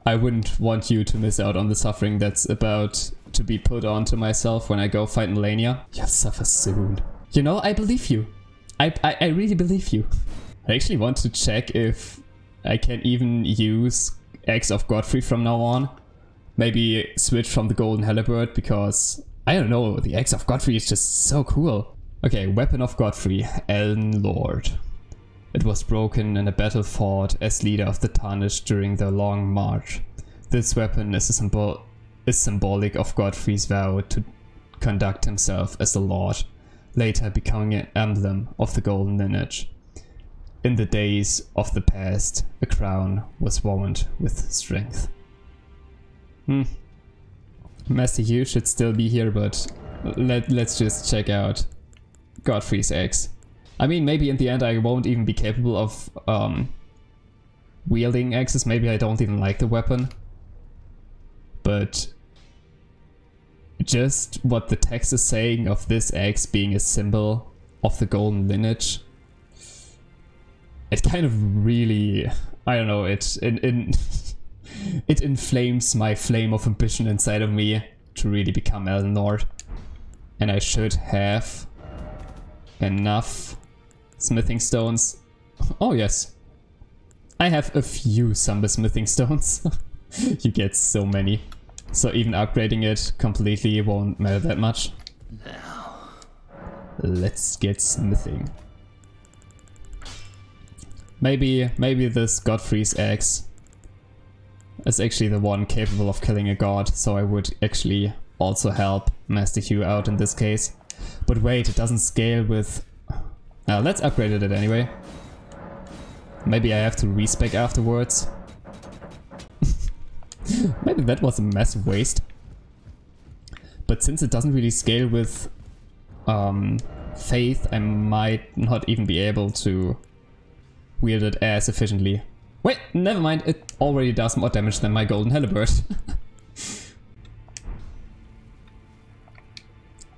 I wouldn't want you to miss out on the suffering that's about to be put onto myself when I go fight Malenia. You'll suffer soon. You know, I believe you. I really believe you. I actually want to check if I can even use Axe of Godfrey from now on. Maybe switch from the Golden Halberd because, I don't know, the Axe of Godfrey is just so cool. Okay, Weapon of Godfrey, Elden Lord. It was broken in a battle fought as leader of the Tarnished during the Long March. This weapon is symbolic of Godfrey's vow to conduct himself as a lord, later becoming an emblem of the Golden Lineage. In the days of the past, a crown was worn with strength. Master Hugh should still be here, but let's just check out Godfrey's axe. I mean, maybe in the end I won't even be capable of wielding axes. Maybe I don't even like the weapon. But just what the text is saying of this axe being a symbol of the Golden Lineage, it kind of really, I don't know, it inflames my flame of ambition inside of me to really become Elden Lord. And I should have enough smithing stones. Oh yes, I have a few Sumber smithing stones. You get so many. So even upgrading it completely won't matter that much. Now, let's get smithing. Maybe this Godfrey's axe is actually the one capable of killing a god, so I would actually also help Master Hugh out in this case. But wait, it doesn't scale with... let's upgrade it anyway. Maybe I have to respec afterwards. Maybe that was a massive waste. But since it doesn't really scale with faith, I might not even be able to wield it as efficiently. Wait, never mind, it already does more damage than my Golden Halberd.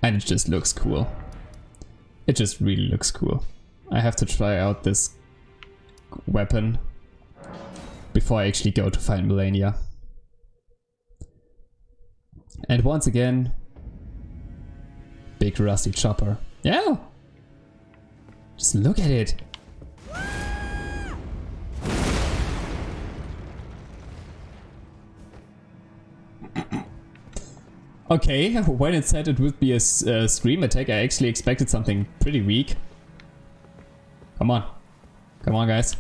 And it just looks cool. It just really looks cool. I have to try out this weapon before I actually go to find Malenia. And once again, big rusty chopper. Yeah! Just look at it! Okay, when it said it would be a scream attack, I actually expected something pretty weak. Come on. Come on, guys.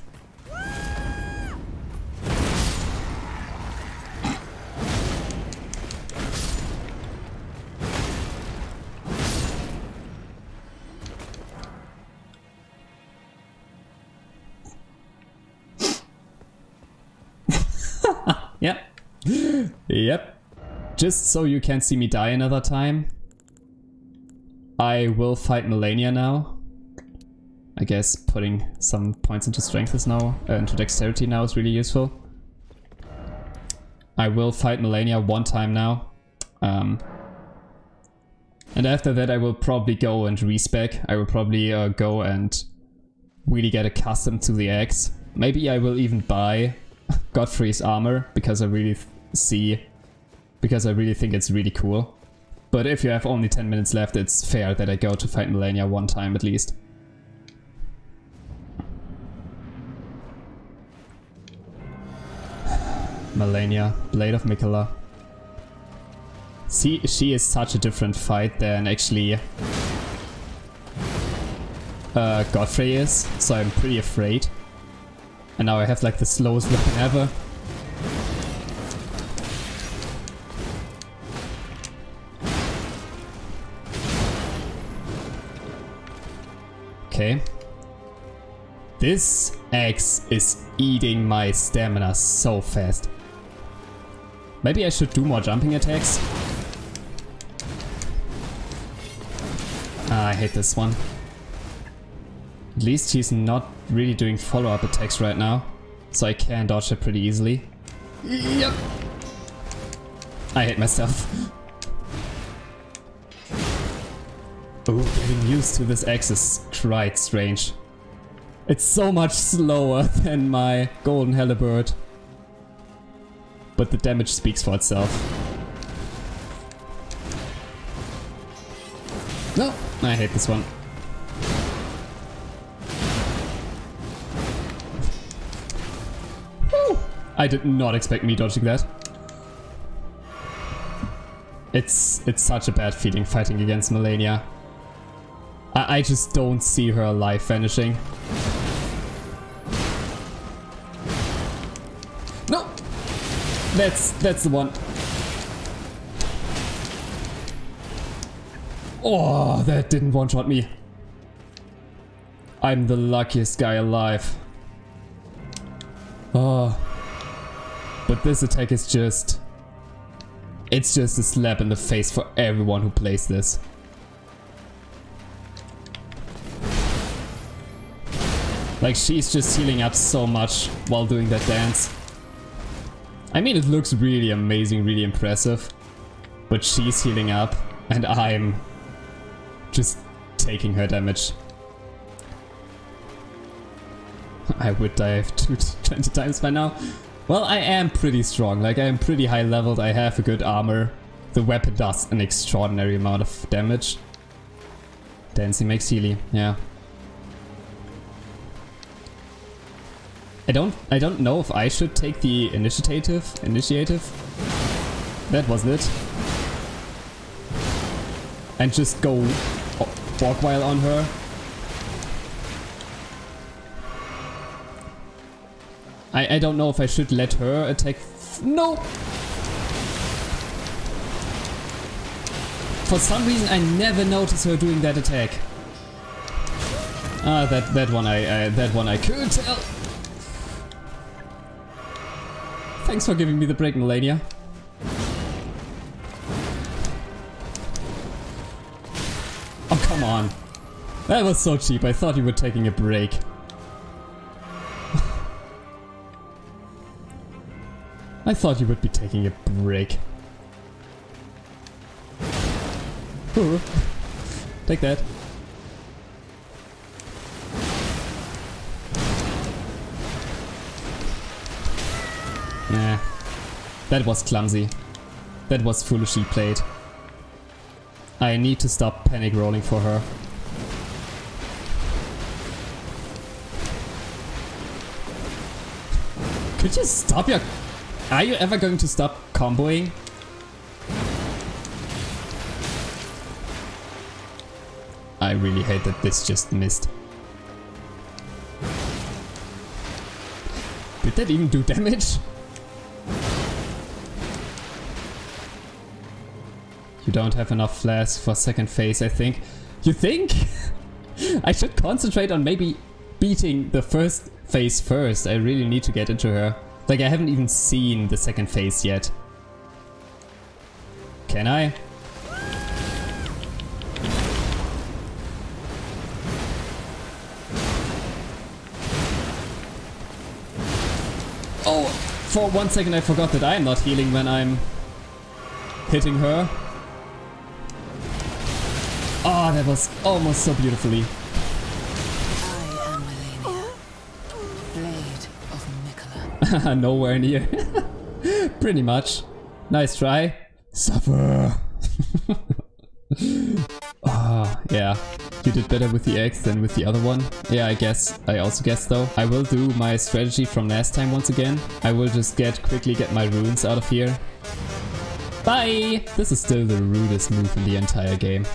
Yep. Yep. Just so you can't see me die another time, I will fight Malenia now. I guess putting some points into strength is now, into dexterity now is really useful. I will fight Malenia one time now. And after that I will probably go and respec. I will probably go and really get accustomed to the axe. Maybe I will even buy Godfrey's armor because I really think it's really cool. But if you have only 10 minutes left, it's fair that I go to fight Malenia one time at least. Malenia, Blade of Mikola. See, she is such a different fight than actually Godfrey is, so I'm pretty afraid. And now I have like the slowest weapon ever. Okay. This axe is eating my stamina so fast. Maybe I should do more jumping attacks. I hate this one. At least he's not really doing follow-up attacks right now, so I can dodge it pretty easily. Yep. I hate myself. Oh, getting used to this axe is quite strange. It's so much slower than my Golden Halberd. but the damage speaks for itself. No, I hate this one. Woo! I did not expect me dodging that. It's such a bad feeling fighting against Malenia. I just don't see her life vanishing. No! That's the one. Oh, that didn't one-shot me. I'm the luckiest guy alive. Oh. But this attack is just... It's just a slap in the face for everyone who plays this. Like, she's just healing up so much while doing that dance. I mean, it looks really amazing, really impressive. But she's healing up and I'm just taking her damage. I would die 20 times by now. Well, I am pretty strong, like I am pretty high leveled, I have a good armor. The weapon does an extraordinary amount of damage. Dancing makes Healy, yeah. I don't know if I should take the initiative. That wasn't it. And just go walk while on her. I don't know if I should let her attack. No! For some reason I never noticed her doing that attack. Ah, that one I could tell. Thanks for giving me the break, Malenia. Oh, come on. That was so cheap. I thought you were taking a break. I thought you would be taking a break. Ooh. Take that. Nah. That was clumsy. That was foolishly played. I need to stop panic rolling for her. Could you stop your... Are you ever going to stop comboing? I really hate that this just missed. Did that even do damage? You don't have enough flares for second phase, I think. You think? I should concentrate on maybe beating the first phase first. I really need to get into her. Like, I haven't even seen the second phase yet. Can I? Oh! For 1 second I forgot that I am not healing when I'm hitting her. Oh, that was almost so beautifully. I am Malenia, Blade of Nicola. Nowhere near. Pretty much. Nice try. Suffer. Ah, yeah. You did better with the X than with the other one. Yeah, I also guess though. I will do my strategy from last time once again. I will just quickly get my runes out of here. Bye! This is still the rudest move in the entire game.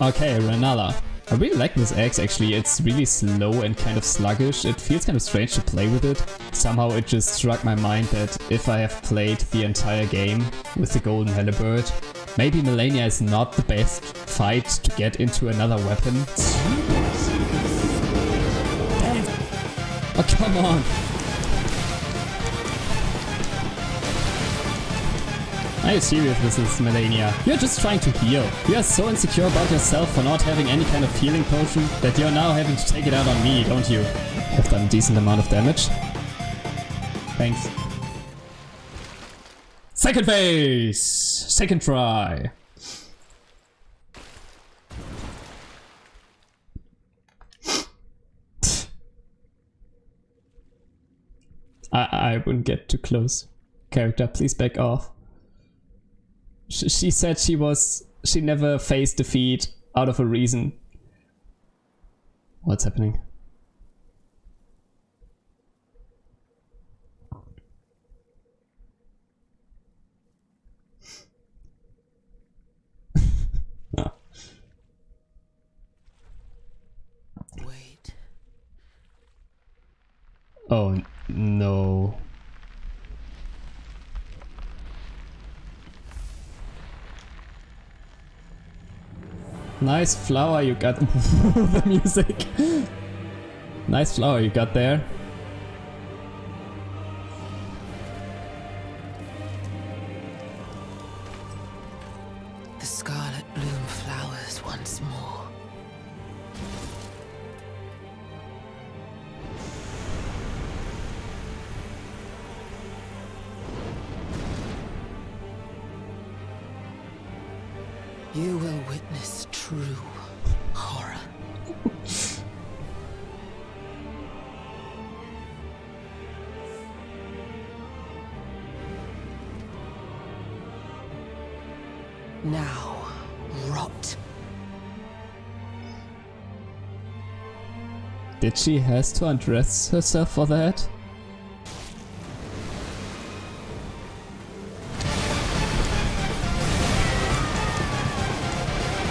Okay, Renala. I really like this axe actually, it's really slow and kind of sluggish. It feels kind of strange to play with it. Somehow it just struck my mind that if I have played the entire game with the golden halberd, maybe Malenia is not the best fight to get into another weapon. Oh, come on! Are you serious with this, Malenia? You're just trying to heal. You are so insecure about yourself for not having any kind of healing potion that you're now having to take it out on me, don't you? I've done a decent amount of damage. Thanks. Second phase! Second try. I wouldn't get too close. character, please back off. She said she never faced defeat out of a reason. What's happening? Wait. Oh no. Nice flower you got. The music. Nice flower you got there. The scarlet bloom flowers once more. You will witness true horror. Now, rot. Did she has to undress herself for that?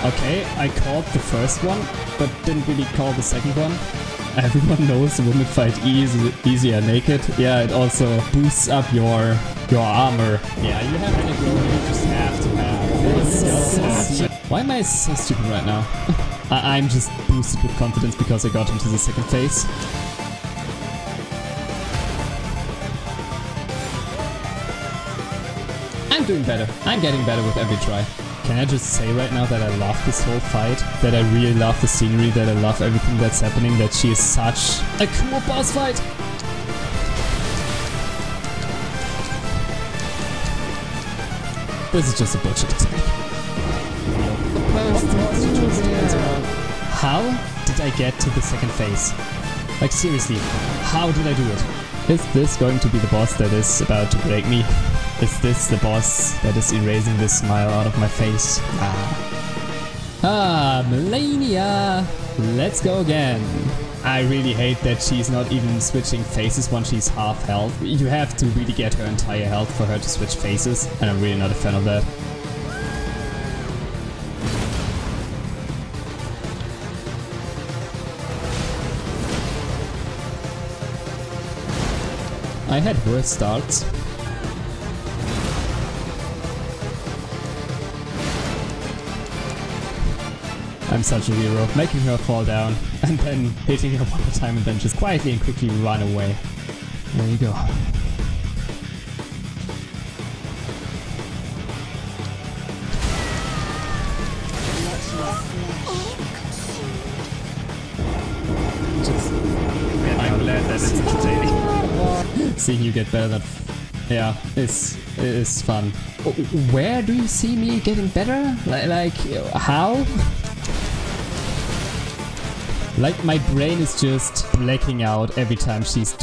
Okay, I called the first one, but didn't really call the second one. Everyone knows the women fight easier naked. Yeah, it also boosts up your armor. Yeah, you have any glory, you just have to have this. Why am I so stupid right now? I'm just boosted with confidence because I got into the second phase. I'm doing better. I'm getting better with every try. Can I just say right now that I love this whole fight? That I really love the scenery, that I love everything that's happening, that she is such a cool boss fight! This is just a bullshit attack. How did I get to the second phase? Like seriously, how did I do it? Is this going to be the boss that is about to break me? Is this the boss that is erasing this smile out of my face? Malenia! Let's go again. I really hate that she's not even switching faces once she's half health. You have to really get her entire health for her to switch faces, and I'm really not a fan of that. I had worse starts. I'm such a hero, making her fall down, and then hitting her one more time and then just quietly and quickly run away. There you go. I'm glad that it's entertaining. Seeing you get better, yeah, is fun. Where do you see me getting better? Like how? Like my brain is just blacking out every time she's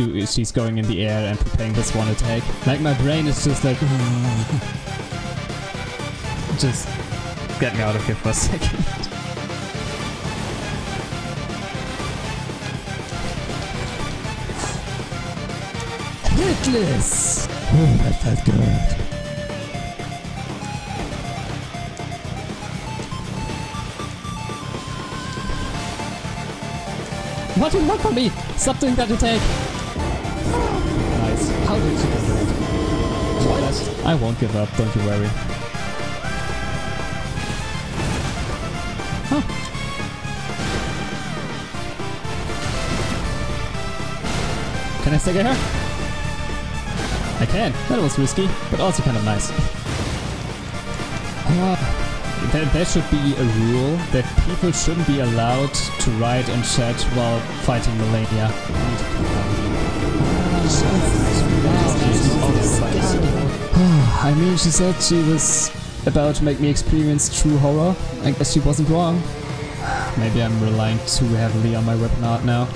going in the air and preparing this one attack. Like my brain is just like just get me out of here for a second. Hitless! Oh, that felt good. What do you want from me? Stop doing that attack! Nice. How did you do that? What? I won't give up, don't you worry. Huh. Can I stagger her? I can. That was risky, but also kind of nice. There should be a rule that people shouldn't be allowed to write and chat while fighting Malenia. I mean, she said she was about to make me experience true horror. I guess she wasn't wrong. Maybe I'm relying too heavily on my weapon art now.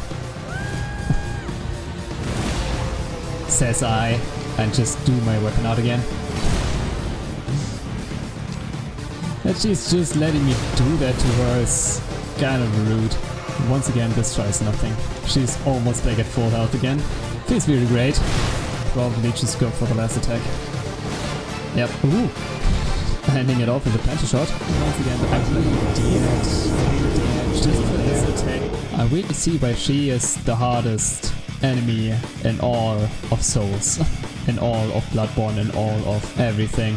Says I. and just do my weapon out again. And she's just letting me do that to her is kind of rude. Once again, this tries nothing. She's almost back at full health again. Feels really great. Probably just go for the last attack. Yep. Ooh. Ending it off with a panther shot. Once again, I'm really dead. Just for this attack. I really see why she is the hardest enemy in all of Souls. In all of Bloodborne, in all of everything.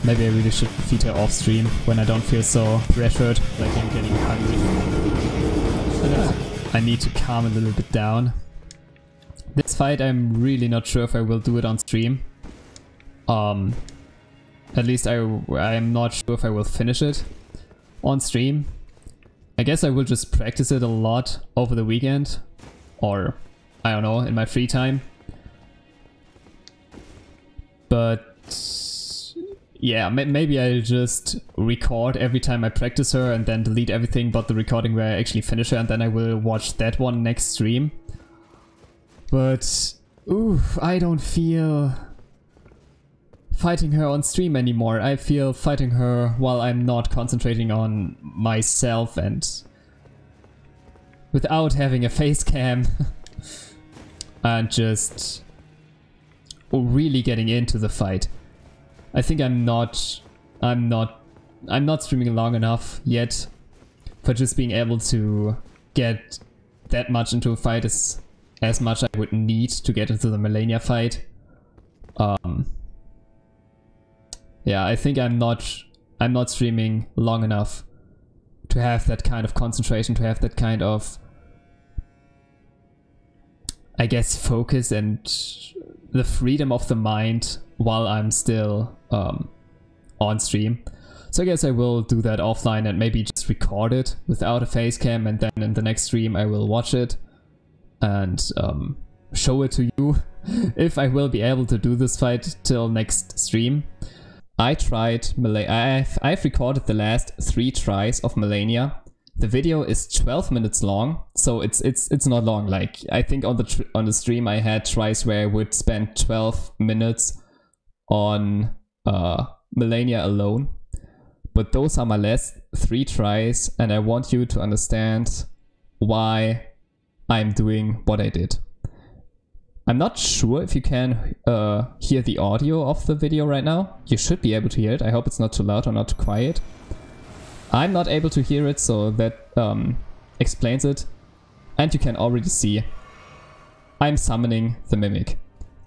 Maybe I really should defeat her off stream when I don't feel so pressured, like I'm getting hungry. I need to calm a little bit down. This fight I'm really not sure if I will do it on stream. At least I'm not sure if I will finish it on stream. I guess I will just practice it a lot over the weekend. Or, I don't know, in my free time. But yeah, maybe I'll just record every time I practice her and then delete everything but the recording where I actually finish her, and then I will watch that one next stream. But, oof, I don't feel fighting her on stream anymore. I feel fighting her while I'm not concentrating on myself and without having a face cam and just really getting into the fight. I think I'm not streaming long enough yet for just being able to get that much into a fight as much I would need to get into the Malenia fight. Yeah, I think I'm not streaming long enough to have that kind of concentration, to have that kind of, I guess, focus and the freedom of the mind while I'm still on stream. So I guess I will do that offline and maybe just record it without a face cam, and then in the next stream I will watch it and show it to you if I will be able to do this fight till next stream. I tried I've recorded the last 3 tries of Malenia. The video is 12 minutes long, so it's not long. Like, I think on the stream I had tries where I would spend 12 minutes on Malenia alone. But those are my last 3 tries, and I want you to understand why I'm doing what I did. I'm not sure if you can hear the audio of the video right now. You should be able to hear it. I hope it's not too loud or not too quiet. I'm not able to hear it, so that explains it. And you can already see I'm summoning the Mimic.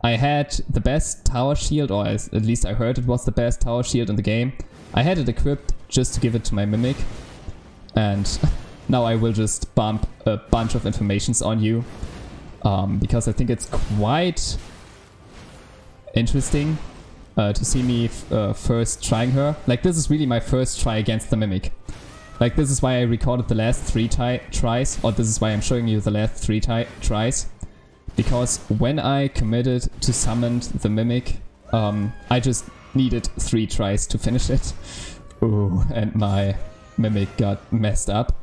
I had the best tower shield, or at least I heard it was the best tower shield in the game. I had it equipped just to give it to my Mimic. And now I will just bump a bunch of informations on you. Because I think it's quite interesting to see me first trying her. Like, this is really my first try against the Mimic. Like, this is why I recorded the last 3 tries, or this is why I'm showing you the last 3 tries. Because when I committed to summon the Mimic, I just needed 3 tries to finish it. Ooh, and my Mimic got messed up.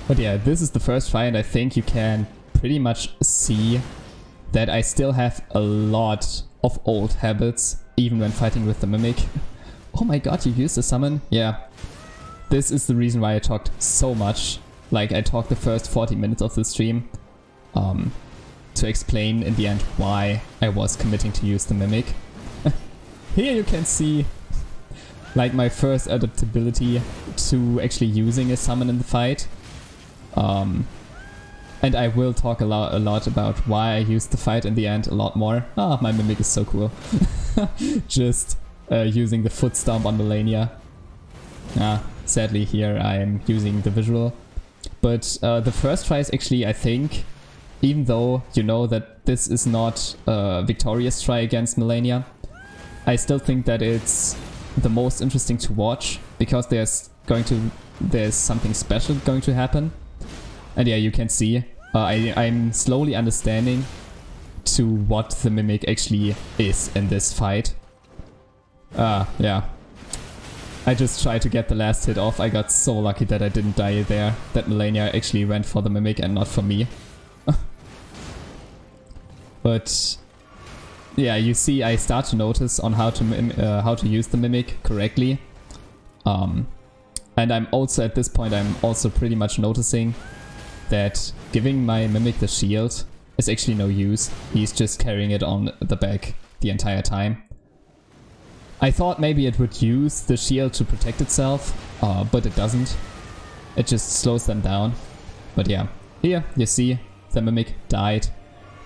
But yeah, this is the first try, and I think you can pretty much see that I still have a lot of old habits, even when fighting with the Mimic. Oh my god, you used the summon? Yeah. This is the reason why I talked so much. Like, I talked the first 40 minutes of the stream to explain in the end why I was committing to use the Mimic. Here you can see like my first adaptability to actually using a summon in the fight. And I will talk a lot about why I used the fight in the end a lot more. Ah, my Mimic is so cool. Just using the foot stomp on Malenia. Sadly here I'm using the visual. But the first try is actually, I think, even though you know that this is not a victorious try against Malenia, I still think that it's the most interesting to watch, because there's something special going to happen. And yeah, you can see I'm slowly understanding to what the Mimic actually is in this fight. Yeah. I just tried to get the last hit off. I got so lucky that I didn't die there, that Malenia actually went for the Mimic and not for me. But yeah, you see I start to notice on how to use the Mimic correctly. And I'm also, at this point, I'm also pretty much noticing that giving my Mimic the shield is actually no use. He's just carrying it on the back the entire time. I thought maybe it would use the shield to protect itself, but it doesn't. It just slows them down. But yeah, here you see the Mimic died.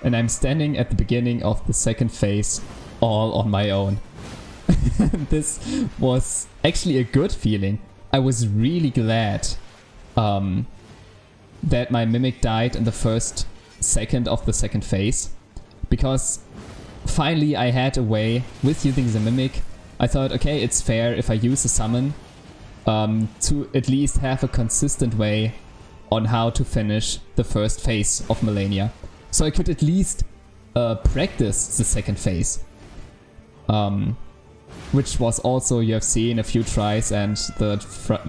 And I'm standing at the beginning of the second phase all on my own. This was actually a good feeling. I was really glad that my Mimic died in the first second of the second phase. Because finally I had a way with using the Mimic. I thought, okay, it's fair if I use a summon to at least have a consistent way on how to finish the first phase of Malenia. So I could at least practice the second phase. Which was also, you have seen a few tries, and the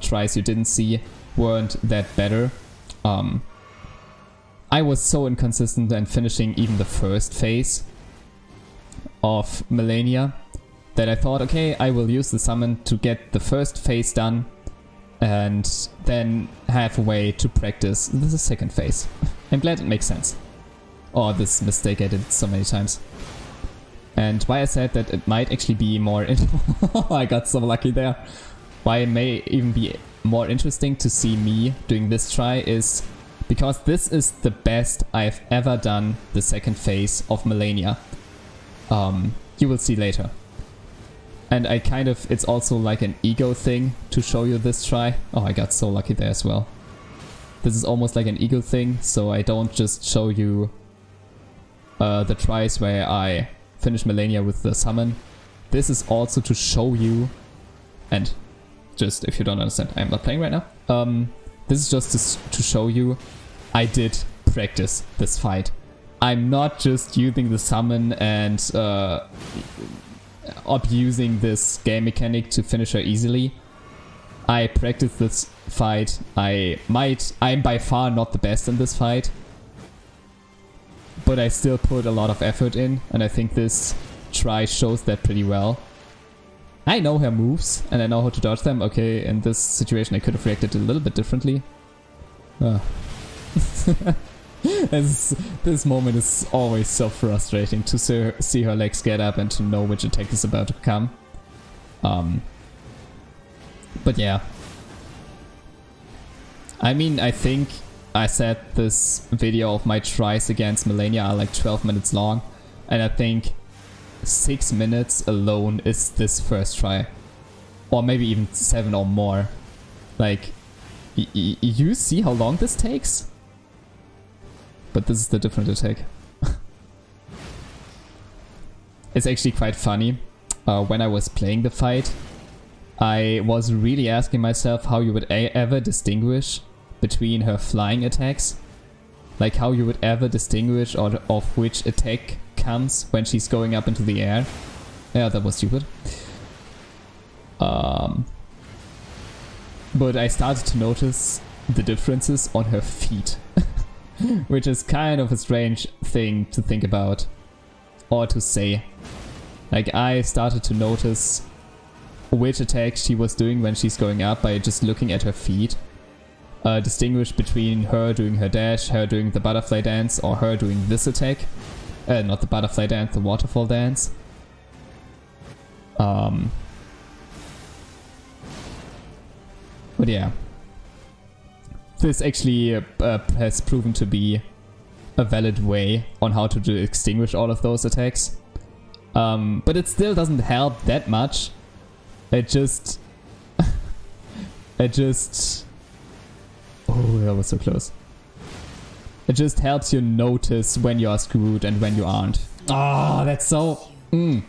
tries you didn't see weren't that better. I was so inconsistent in finishing even the first phase of Malenia that I thought, okay, I will use the summon to get the first phase done and then have a way to practice the second phase. I'm glad it makes sense. Oh, this mistake I did so many times. And why I said that it might actually be more... I got so lucky there. Why it may even be more interesting to see me doing this try is because this is the best I've ever done the second phase of Malenia. You will see later. And I kind of... It's also like an ego thing to show you this try. Oh, I got so lucky there as well. This is almost like an ego thing, so I don't just show you the tries where I finish Malenia with the summon. This is also to show you, and just if you don't understand, I'm not playing right now. This is just to show you I did practice this fight. I'm not just using the summon and abusing this game mechanic to finish her easily. I practiced this fight. I'm by far not the best in this fight, but I still put a lot of effort in, and I think this try shows that pretty well. I know her moves, and I know how to dodge them. Okay, in this situation I could have reacted a little bit differently. This moment is always so frustrating, to see her legs get up and to know which attack is about to come. But yeah. I mean, I think I said this video of my tries against Malenia are like 12 minutes long, and I think 6 minutes alone is this first try. Or maybe even 7 or more. Like, you see how long this takes? But this is the different attack. It's actually quite funny. When I was playing the fight, I was really asking myself how you would ever distinguish between her flying attacks. Like how you would ever distinguish of which attack comes when she's going up into the air. Yeah, that was stupid. But I started to notice the differences on her feet. Which is kind of a strange thing to think about. Or to say. Like, I started to notice which attack she was doing when she's going up by just looking at her feet. Distinguish between her doing her dash, her doing the butterfly dance, or her doing this attack. Not the butterfly dance, the waterfall dance. But yeah. This actually has proven to be a valid way on how to extinguish all of those attacks. But it still doesn't help that much. It just... Oh, that was so close. It just helps you notice when you are screwed and when you aren't. Ah, that's so... And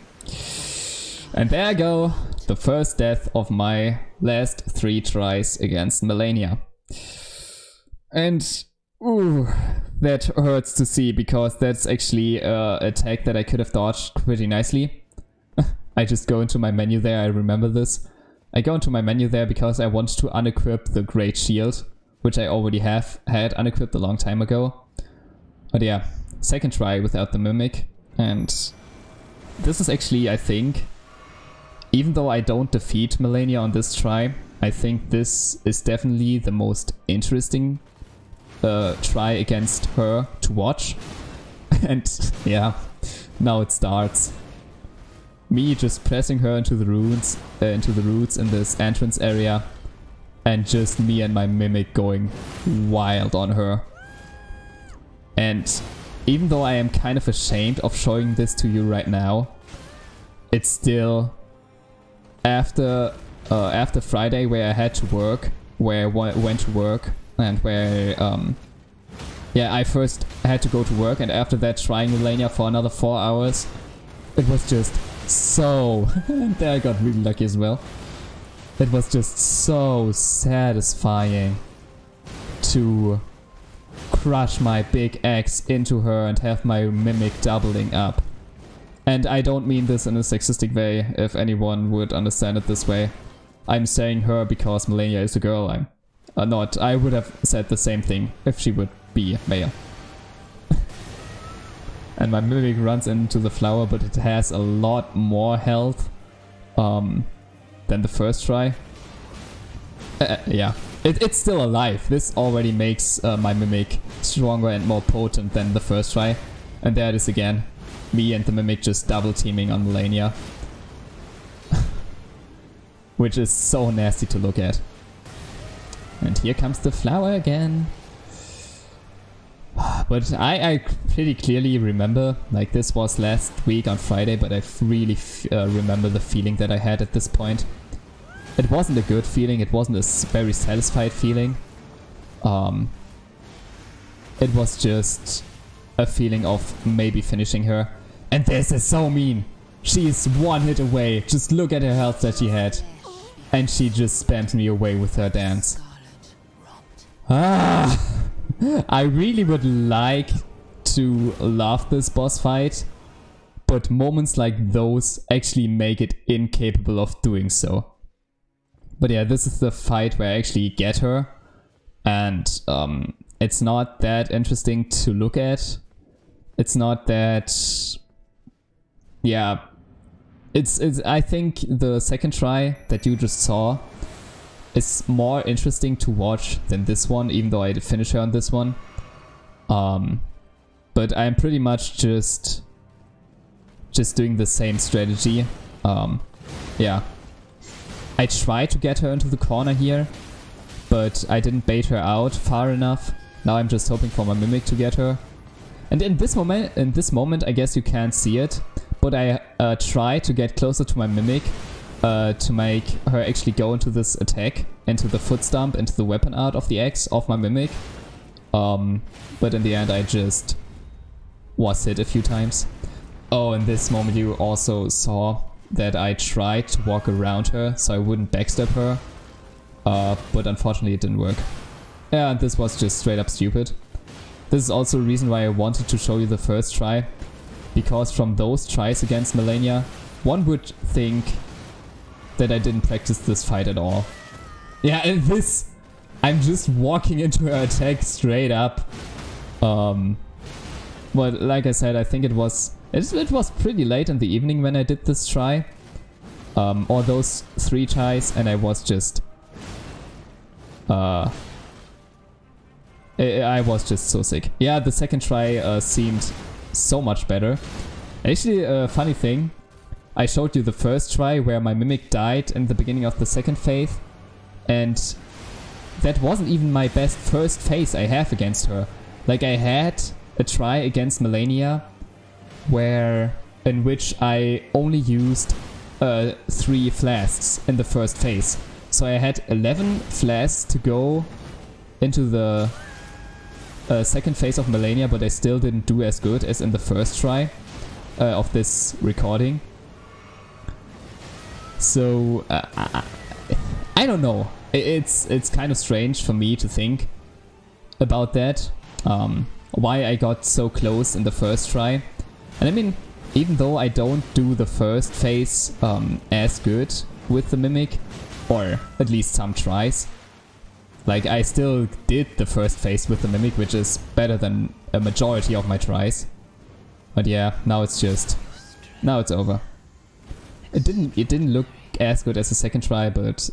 there I go. The first death of my last 3 tries against Malenia. And... ooh, that hurts to see, because that's actually an attack that I could have dodged pretty nicely. I just go into my menu there, I remember this. I go into my menu there because I want to unequip the Great Shield, which I already had unequipped a long time ago. But yeah, second try without the Mimic, and this is actually, I think, even though I don't defeat Malenia on this try, I think this is definitely the most interesting try against her to watch. And yeah, now it starts. Me just pressing her into the roots in this entrance area, and just me and my mimic going wild on her. And even though I am kind of ashamed of showing this to you right now, it's still after Friday, where I had to work, where I went to work, and where yeah, I first had to go to work, and after that trying Malenia for another 4 hours. It was just so and there I got really lucky as well. It was just so satisfying to crush my big axe into her and have my mimic doubling up. And I don't mean this in a sexistic way, if anyone would understand it this way. I'm saying her because Malenia is a girl. I'm not. I would have said the same thing if she would be male. And my mimic runs into the flower, but it has a lot more health than the first try. Yeah, it's still alive. This already makes my mimic stronger and more potent than the first try. And there it is again. Me and the mimic just double teaming on Malenia. Which is so nasty to look at. And here comes the flower again. But I pretty clearly remember, like this was last week on Friday, but I really remember the feeling that I had at this point. It wasn't a good feeling, it wasn't a very satisfied feeling. It was just a feeling of maybe finishing her. And this is so mean! She is one hit away, just look at her health that she had. And she just spammed me away with her dance. Ah! I really would like to love this boss fight, but moments like those actually make it incapable of doing so. But yeah, this is the fight where I actually get her, and it's not that interesting to look at. It's not that... yeah, it's I think the second try that you just saw is more interesting to watch than this one, even though I did finish her on this one. But I'm pretty much just doing the same strategy. Yeah. I tried to get her into the corner here, but I didn't bait her out far enough. Now I'm just hoping for my mimic to get her. And in this moment, I guess you can't see it, but I try to get closer to my mimic to make her actually go into this attack, into the foot stomp, into the weapon art of the axe of my mimic. But in the end I just was hit a few times. Oh, in this moment you also saw that I tried to walk around her so I wouldn't backstab her. But unfortunately it didn't work. Yeah, and this was just straight up stupid. This is also a reason why I wanted to show you the first try. Because from those tries against Malenia, one would think that I didn't practice this fight at all. Yeah, and this... I'm just walking into her attack straight up. But like I said, I think it was pretty late in the evening when I did this try. Or those 3 tries, and I was just... I was just so sick. Yeah, the second try seemed so much better. Actually, a funny thing. I showed you the first try where my mimic died in the beginning of the second phase. And that wasn't even my best first phase I have against her. Like, I had a try against Malenia in which I only used 3 flasks in the first phase. So I had 11 flasks to go into the second phase of Malenia, but I still didn't do as good as in the first try of this recording. So I don't know. It's kind of strange for me to think about that. Why I got so close in the first try. And I mean, even though I don't do the first phase as good with the mimic, or at least some tries, like I still did the first phase with the mimic, which is better than a majority of my tries. But yeah, now it's just Now it's over. It didn't look as good as the second try, but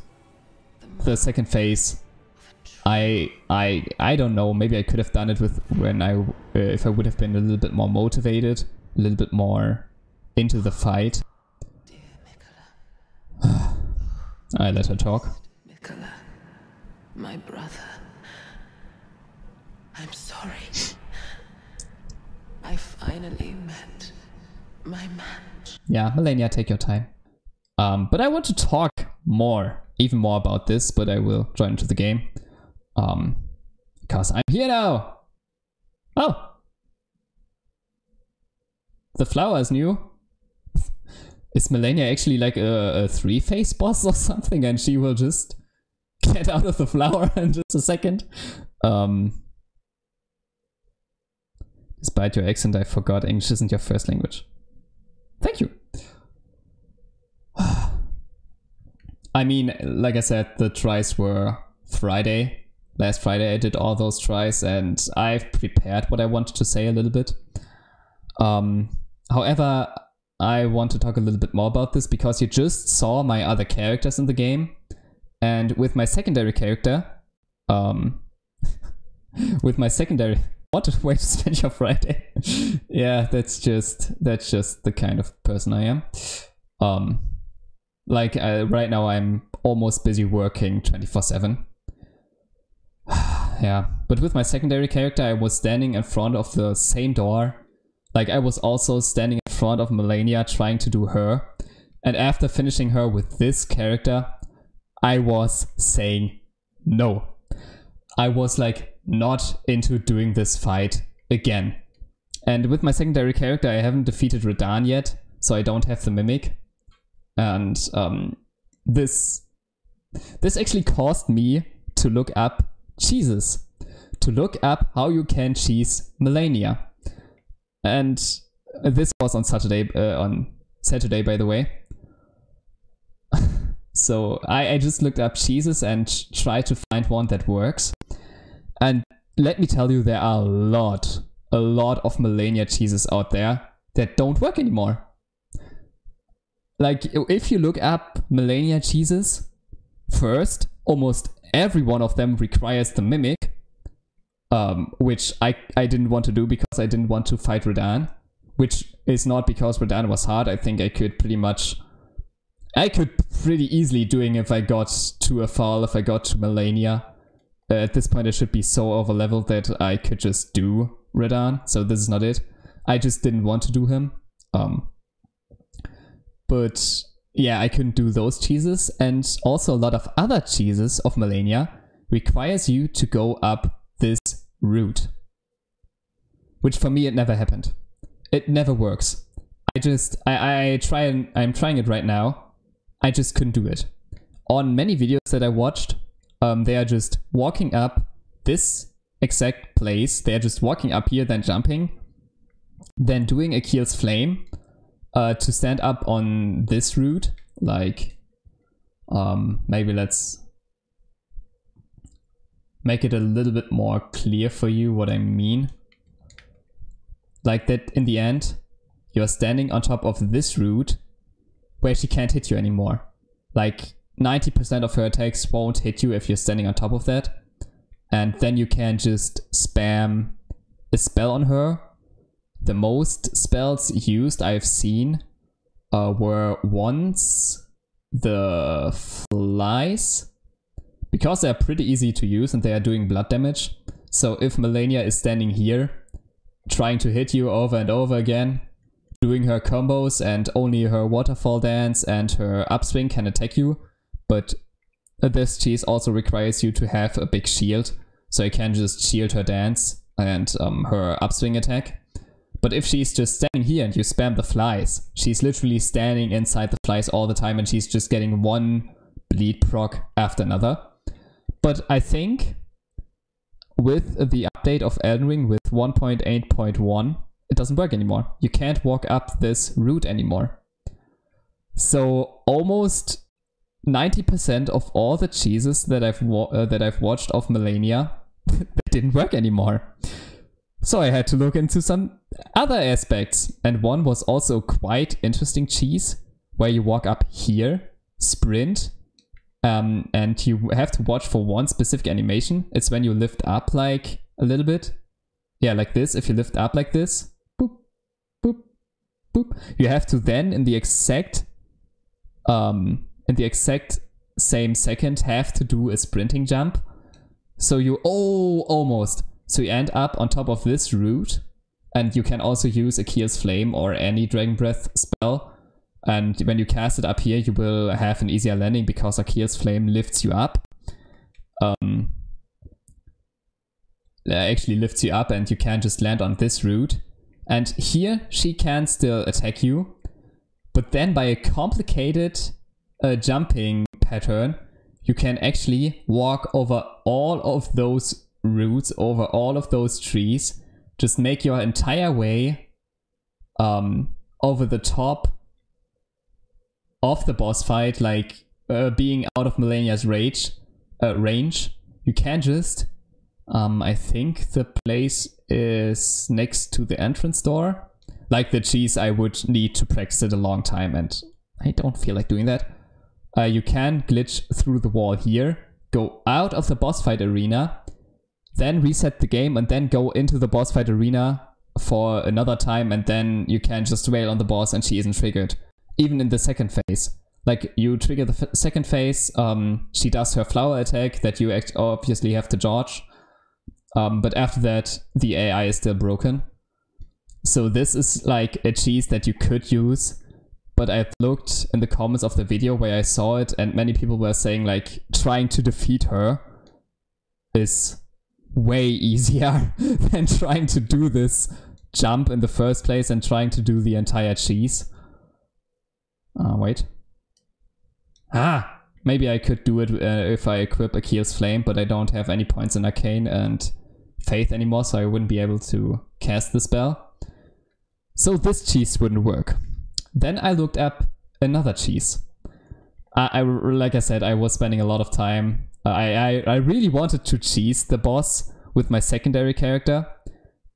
the second phase, I don't know. Maybe I could have done it with if I would have been a little bit more motivated, a little bit more into the fight. Dear Mikola. I let her talk. Mikola, my brother. I'm sorry. I finally met my match. Yeah, Malenia, take your time. But I want to talk even more about this, but I will join into the game. Because I'm here now. Oh. The flower is new. Is Malenia actually like a 3-phase boss or something, and she will just get out of the flower in just a second? Despite your accent, I forgot English isn't your first language. Thank you. I mean, like I said, the tries were Friday. Last Friday I did all those tries and I've prepared what I wanted to say a little bit. However, I want to talk a little bit more about this because you just saw my other characters in the game. And with my secondary character, what a way to spend your Friday. Yeah, that's just the kind of person I am. Right now I'm almost busy working 24/7. Yeah, but with my secondary character I was standing in front of the same door. Like I was also standing in front of Malenia trying to do her. And after finishing her with this character, I was saying no. I was like not into doing this fight again. And with my secondary character I haven't defeated Radahn yet, so I don't have the Mimic. And this actually caused me to look up cheeses. To look up how you can cheese Malenia. And this was on Saturday, by the way. So I just looked up cheeses and tried to find one that works. And let me tell you, there are a lot of Malenia cheeses out there that don't work anymore. Like, if you look up Malenia cheeses, first, almost every one of them requires the Mimic, which I didn't want to do because I didn't want to fight Radahn, which is not because Radahn was hard. I think I could pretty easily doing if I got to a fall, if I got to Malenia. At this point I should be so over leveled that I could just do Radahn, so this is not it. I just didn't want to do him. But yeah, I couldn't do those cheeses, and also a lot of other cheeses of Malenia requires you to go up this route. Which for me it never happened. It never works. I'm trying it right now. I just couldn't do it. On many videos that I watched, they are just walking up this exact place. They are just walking up here, then jumping, then doing Akil's Flame to stand up on this route. Like, maybe let's make it a little bit more clear for you what I mean. Like that in the end, you're standing on top of this route where she can't hit you anymore. Like 90% of her attacks won't hit you if you're standing on top of that. And then you can just spam a spell on her. The most spells used I've seen were once the flies, because they're pretty easy to use and they are doing blood damage. So if Malenia is standing here trying to hit you over and over again, doing her combos, and only her waterfall dance and her upswing can attack you, but this cheese also requires you to have a big shield, so you can just shield her dance and her upswing attack. But if she's just standing here and you spam the flies, she's literally standing inside the flies all the time and she's just getting one bleed proc after another. But I think with the update of Elden Ring with 1.8.1, it doesn't work anymore. You can't walk up this route anymore. So almost 90% of all the cheeses that I've watched of Malenia, they didn't work anymore. So I had to look into some other aspects. And one was also quite interesting cheese, where you walk up here, sprint, and you have to watch for one specific animation. It's when you lift up like a little bit. Yeah, like this. If you lift up like this, boop, boop, boop. You have to then in the exact same second have to do a sprinting jump. So you, almost. So you end up on top of this root, and you can also use Akir's Flame or any Dragon Breath spell. And when you cast it up here, you will have an easier landing because Akir's Flame lifts you up. Actually lifts you up, and you can just land on this root. And here she can still attack you, but then by a complicated jumping pattern, you can actually walk over all of those roots, over all of those trees, just make your entire way over the top of the boss fight, like being out of Malenia's range. You can just, I think the place is next to the entrance door. Like the cheese, I would need to practice it a long time, and I don't feel like doing that. You can glitch through the wall here, go out of the boss fight arena, then reset the game, and then go into the boss fight arena for another time, and then you can just wail on the boss and she isn't triggered. Even in the second phase. Like, you trigger the second phase, she does her flower attack that you obviously have to dodge. But after that, the AI is still broken. So this is like a cheese that you could use. But I've looked in the comments of the video where I saw it, and many people were saying like, trying to defeat her is way easier than trying to do this jump in the first place and trying to do the entire cheese. Wait. Maybe I could do it if I equip Akir's Flame, but I don't have any points in Arcane and Faith anymore, so I wouldn't be able to cast the spell. So this cheese wouldn't work. Then I looked up another cheese. Like I said, I was spending a lot of time. I really wanted to cheese the boss with my secondary character,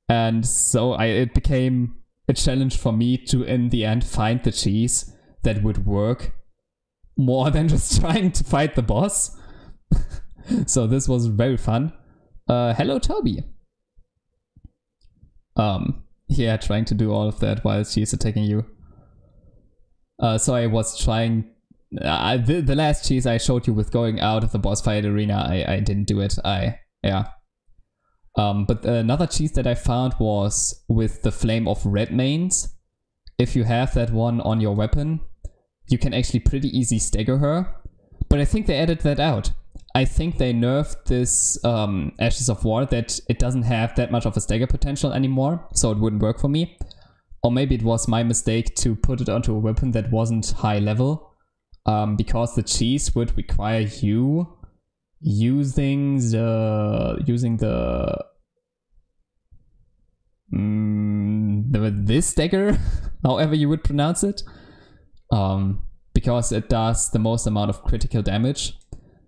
and so it became a challenge for me to, in the end, find the cheese that would work more than just trying to fight the boss. So this was very fun. Hello, Toby. Yeah, trying to do all of that while she's attacking you. So I was trying... the last cheese I showed you with going out of the boss fight arena, I didn't do it. Yeah. But another cheese that I found was with the Flame of Redmanes. If you have that one on your weapon, you can actually pretty easy stagger her. But I think they added that out. I think they nerfed this Ashes of War, that it doesn't have that much of a stagger potential anymore, so it wouldn't work for me. Or maybe it was my mistake to put it onto a weapon that wasn't high level, because the cheese would require you using this dagger, however you would pronounce it, because it does the most amount of critical damage.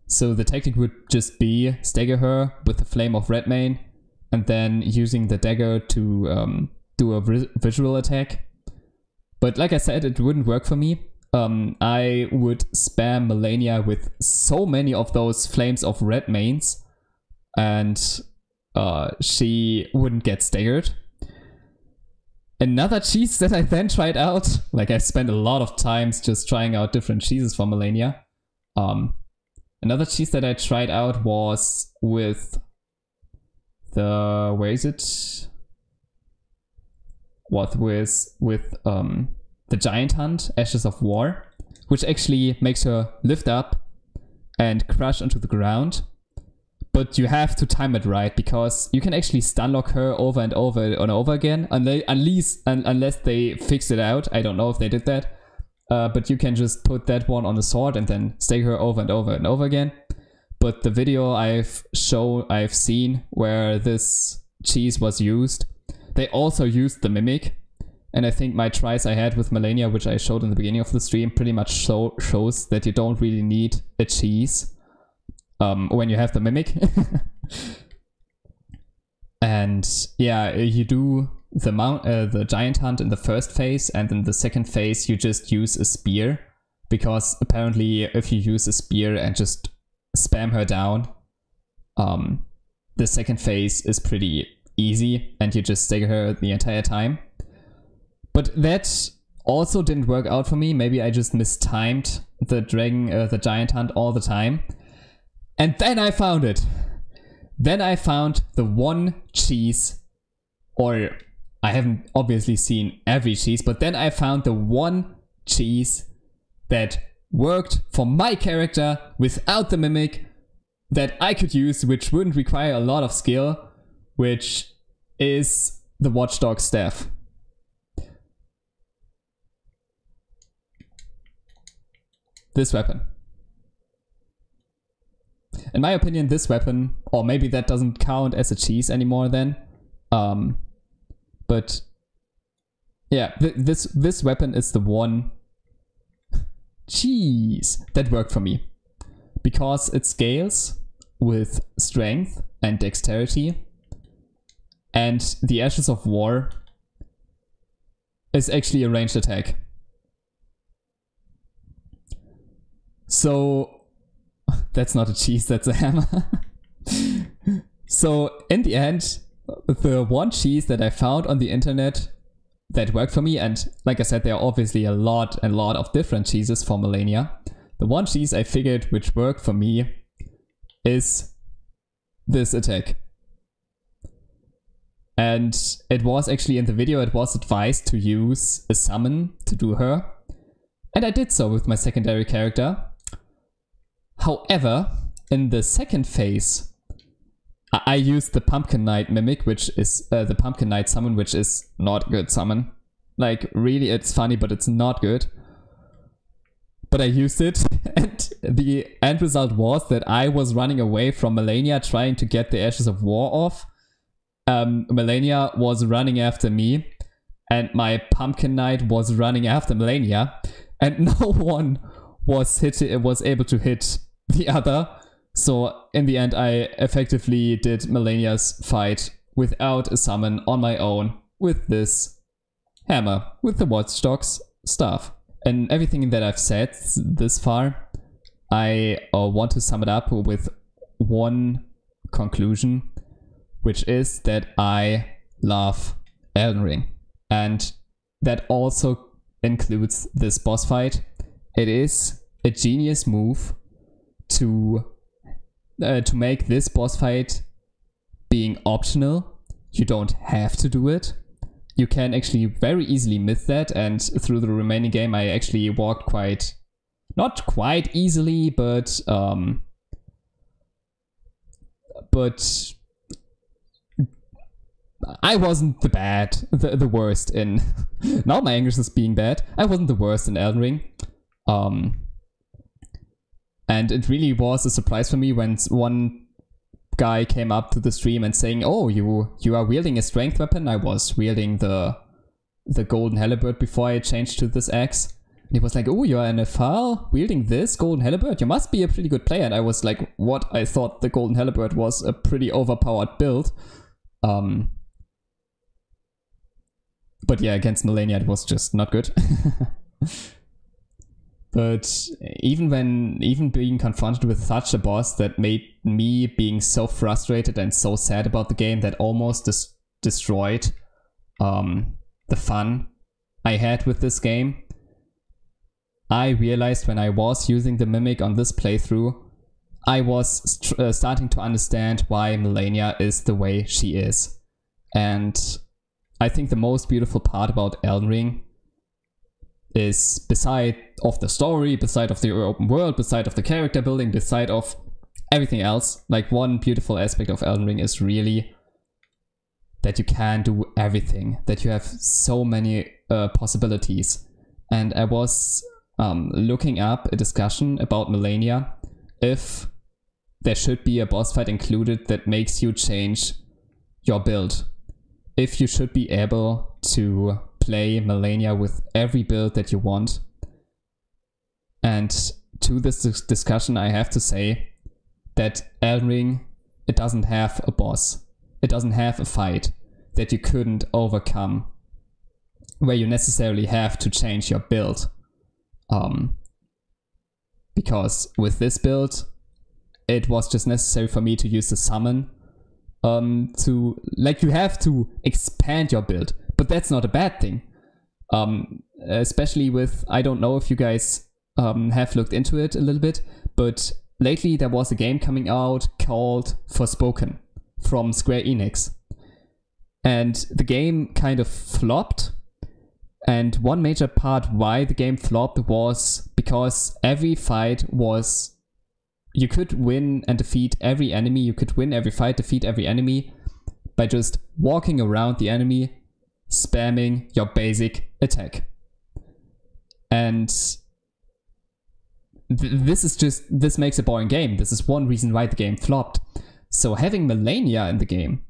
So the technique would just be stagger her with the Flame of Redmane, and then using the dagger to do a visual attack. But like I said, it wouldn't work for me. I would spam Malenia with so many of those Flames of Redmanes, and she wouldn't get staggered. Another cheese that I then tried out, like I spent a lot of times just trying out different cheeses for Malenia. Another cheese that I tried out was with the, where is it? What, with the Giant Hunt, Ashes of War, which actually makes her lift up and crush onto the ground. But you have to time it right, because you can actually stunlock her over and over and over again, unless they fix it out. I don't know if they did that. But you can just put that one on the sword and then stagger her over and over and over again. But the video I've seen where this cheese was used, they also used the Mimic. And I think my tries I had with Malenia, which I showed in the beginning of the stream, pretty much shows that you don't really need a cheese when you have the Mimic. And yeah, you do the giant hunt in the first phase, and in the second phase you just use a spear, because apparently if you use a spear and just spam her down, the second phase is pretty easy and you just stagger her the entire time. But that also didn't work out for me. Maybe I just mistimed the giant hunt all the time. And then I found it. Then I found the one cheese, or I haven't obviously seen every cheese, but then I found the one cheese that worked for my character without the mimic, that I could use, which wouldn't require a lot of skill, which is the Watchdog staff. This weapon. In my opinion, this weapon, or maybe that doesn't count as a cheese anymore then, but yeah, this weapon is the one cheese that worked for me, because it scales with strength and dexterity, and the Ashes of War is actually a ranged attack. So that's not a cheese, that's a hammer. So in the end, the one cheese that I found on the internet that worked for me, and like I said, there are obviously a lot of different cheeses for Malenia. The one cheese I figured which worked for me is this attack. And it was actually in the video, it was advised to use a summon to do her. And I did so with my secondary character. However, in the second phase, I used the Pumpkin Knight mimic, which is the Pumpkin Knight summon, which is not good summon. Like, really, it's funny, but it's not good. But I used it, and the end result was that I was running away from Malenia, trying to get the Ashes of War off. Malenia was running after me, and my Pumpkin Knight was running after Malenia, and no one was able to hit the other. So in the end, I effectively did Malenia's fight without a summon on my own with this hammer, with the Watchdog's staff. And everything that I've said this far, I want to sum it up with one conclusion, which is that I love Elden Ring. And that also includes this boss fight. It is a genius move to make this boss fight being optional. You don't have to do it. You can actually very easily miss that, and through the remaining game I actually walked not quite easily, but I wasn't the worst in... Now my English is being bad. I wasn't the worst in Elden Ring. And it really was a surprise for me when one guy came up to the stream and saying, "Oh, you are wielding a strength weapon." I was wielding the golden halberd before I changed to this axe. And he was like, "Oh, you are an FL wielding this golden halberd? You must be a pretty good player." And I was like, "What?" I thought the golden halberd was a pretty overpowered build. But yeah, against Malenia it was just not good. But even being confronted with such a boss that made me being so frustrated and so sad about the game that almost destroyed the fun I had with this game, I realized when I was using the Mimic on this playthrough, I was starting to understand why Malenia is the way she is. And I think the most beautiful part about Elden Ring is, beside of the story, beside of the open world, beside of the character building, beside of everything else, like one beautiful aspect of Elden Ring is really that you can do everything, that you have so many possibilities. And I was looking up a discussion about Malenia, if there should be a boss fight included that makes you change your build. If you should be able to play Malenia with every build that you want. And to this discussion I have to say that Elden Ring, it doesn't have a boss. it doesn't have a fight that you couldn't overcome, where you necessarily have to change your build. Because with this build, it was just necessary for me to use the summon. You have to expand your build, but that's not a bad thing. Especially with, I don't know if you guys have looked into it a little bit, but lately there was a game coming out called Forspoken from Square Enix. And the game kind of flopped. And one major part why the game flopped was because every fight was... You could win and defeat every enemy, you could win every fight, defeat every enemy by just walking around the enemy, spamming your basic attack. And this makes a boring game. This is one reason why the game flopped. So having Malenia in the game,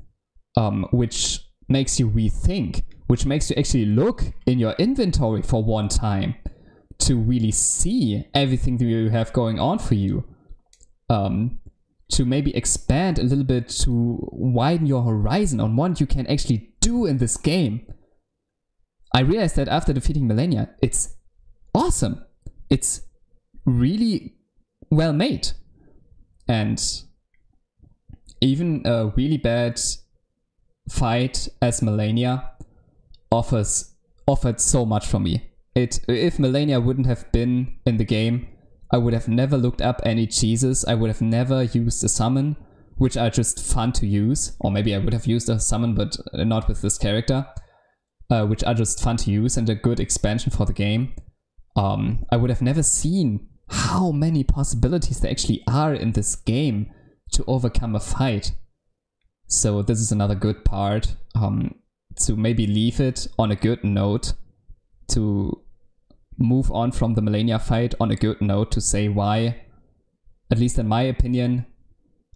which makes you rethink, which makes you actually look in your inventory for one time to really see everything that you have going on for you, to maybe expand a little bit, to widen your horizon on what you can actually do in this game. I realized that after defeating Malenia, it's awesome. It's really well made. And even a really bad fight as Malenia offered so much for me. If Malenia wouldn't have been in the game, I would have never looked up any cheeses. I would have never used a summon, which are just fun to use. Or maybe I would have used a summon, but not with this character, which are just fun to use and a good expansion for the game. I would have never seen how many possibilities there actually are in this game to overcome a fight. So this is another good part, to maybe leave it on a good note, to move on from the Malenia fight on a good note, to say why, at least in my opinion,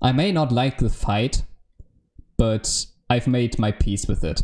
I may not like the fight, but I've made my peace with it.